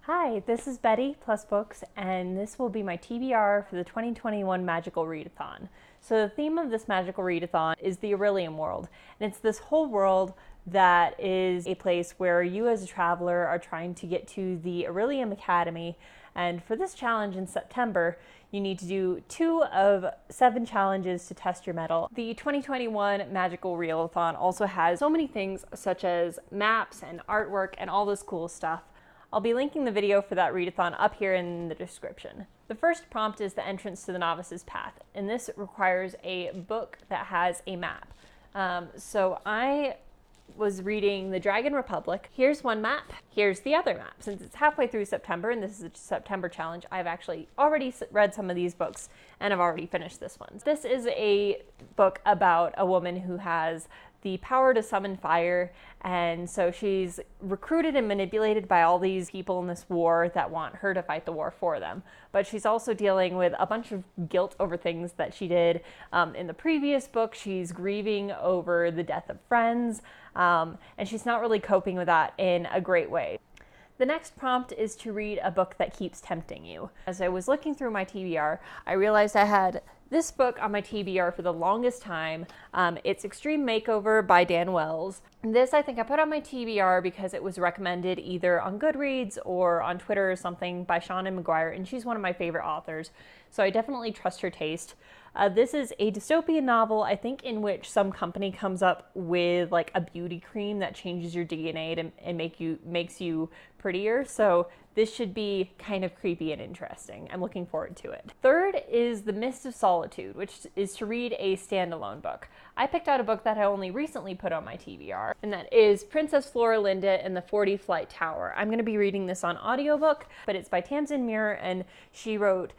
Hi, this is Betty plus Books, and this will be my TBR for the 2021 Magical Readathon. So the theme of this Magical Readathon is the Orilium world, and it's this whole world that is a place where you as a traveler are trying to get to the Orilium Academy, and for this challenge in September, you need to do 2 of 7 challenges to test your mettle. The 2021 Magical Readathon also has so many things such as maps and artwork and all this cool stuff. I'll be linking the video for that readathon up here in the description. The first prompt is the entrance to the novice's path, and this requires a book that has a map. So I was reading The Dragon Republic. Here's one map, here's the other map. Since it's halfway through September and this is a September challenge, I've actually already read some of these books and I've already finished this one. This is a book about a woman who has the power to summon fire, and so she's recruited and manipulated by all these people in this war that want her to fight the war for them. But she's also dealing with a bunch of guilt over things that she did in the previous book. She's grieving over the death of friends, and she's not really coping with that in a great way. The next prompt is to read a book that keeps tempting you. As I was looking through my TBR, I realized I had this book on my TBR for the longest time. It's Extreme Makeover by Dan Wells. This I think I put on my TBR because it was recommended either on Goodreads or on Twitter or something by Shauna McGuire, and she's one of my favorite authors, so I definitely trust her taste. This is a dystopian novel, I think, in which some company comes up with like a beauty cream that changes your DNA and makes you prettier. So this should be kind of creepy and interesting. I'm looking forward to it. Third is The Mist of Solitude, which is to read a standalone book. I picked out a book that I only recently put on my TBR, and that is Princess Floralinda and the 40-Flight Tower. I'm going to be reading this on audiobook, but it's by Tamsyn Muir, and she wrote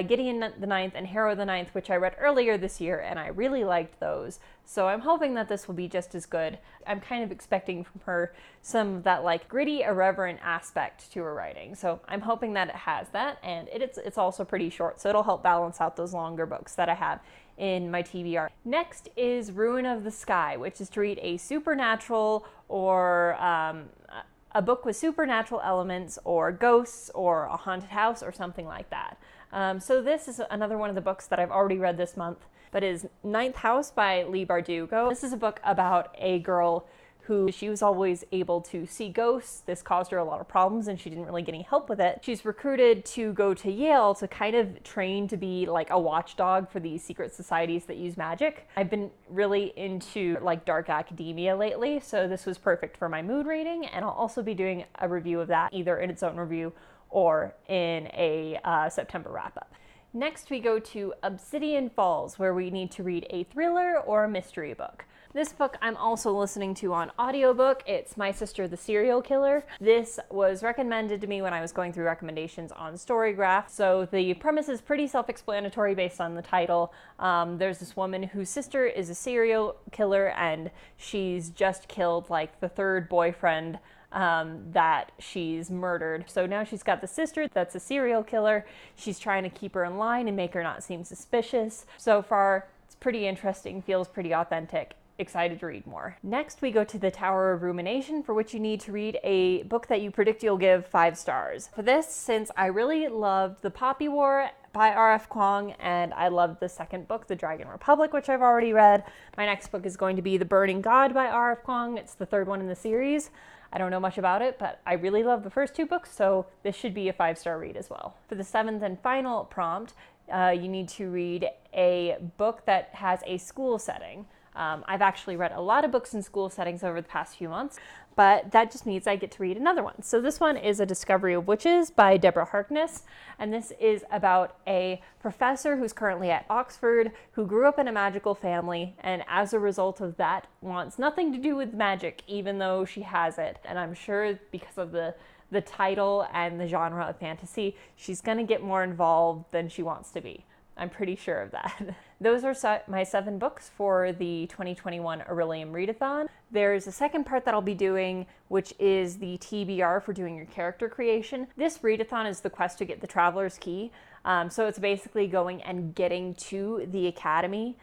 Gideon the Ninth and Harrow the Ninth, which I read earlier this year, and I really liked those. So I'm hoping that this will be just as good. I'm kind of expecting from her some of that like gritty, irreverent aspect to her writing. So I'm hoping that it has that, and it's also pretty short, so it'll help balance out those longer books that I have in my TBR. Next is Ruin of the Sky, which is to read a supernatural or a book with supernatural elements or ghosts or a haunted house or something like that. So this is another one of the books that I've already read this month, but is Ninth House by Leigh Bardugo. This is a book about a girl who she was always able to see ghosts. This caused her a lot of problems and she didn't really get any help with it. She's recruited to go to Yale to kind of train to be like a watchdog for these secret societies that use magic. I've been really into like dark academia lately, so this was perfect for my mood reading, and I'll also be doing a review of that either in its own review or in a September wrap-up. Next we go to Obsidian Falls, where we need to read a thriller or a mystery book. This book I'm also listening to on audiobook. It's My Sister the Serial Killer. This was recommended to me when I was going through recommendations on Storygraph. So the premise is pretty self-explanatory based on the title. There's this woman whose sister is a serial killer, and she's just killed like the 3rd boyfriend that she's murdered. So now she's got the sister that's a serial killer. She's trying to keep her in line and make her not seem suspicious. So far, it's pretty interesting, feels pretty authentic. Excited to read more. Next, we go to the Tower of Rumination, for which you need to read a book that you predict you'll give 5 stars. For this, since I really loved The Poppy War by R.F. Kuang, and I loved the second book, The Dragon Republic, which I've already read, my next book is going to be The Burning God by R.F. Kuang. It's the 3rd one in the series. I don't know much about it, but I really love the first 2 books, so this should be a 5-star read as well. For the 7th and final prompt, you need to read a book that has a school setting. I've actually read a lot of books in school settings over the past few months, but that just means I get to read another one. So this one is A Discovery of Witches by Deborah Harkness, and this is about a professor who's currently at Oxford who grew up in a magical family, and as a result of that wants nothing to do with magic, even though she has it. And I'm sure because of the title and the genre of fantasy, she's gonna get more involved than she wants to be. I'm pretty sure of that. Those are my 7 books for the 2021 Orilium Readathon. There's a second part that I'll be doing, which is the TBR for doing your character creation. This readathon is the quest to get the Traveler's Key. So it's basically going and getting to the academy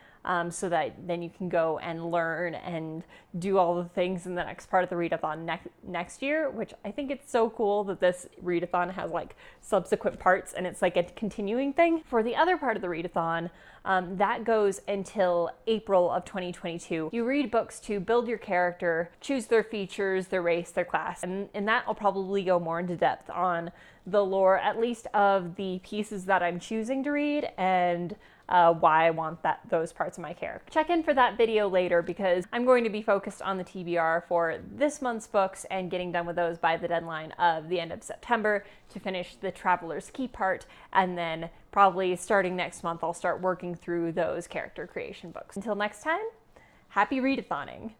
so that then you can go and learn and do all the things in the next part of the readathon next year, which I think it's so cool that this readathon has like subsequent parts and it's like a continuing thing. For the other part of the readathon, that goes until April of 2022. You read books to build your character, choose their features, their race, their class, and in that I'll probably go more into depth on the lore, at least of the pieces that I'm choosing to read, and why I want those parts of my character. Check in for that video later because I'm going to be focused on the TBR for this month's books and getting done with those by the deadline of the end of September to finish the Traveler's Key part, and then probably starting next month I'll start working through those character creation books. Until next time, happy readathoning!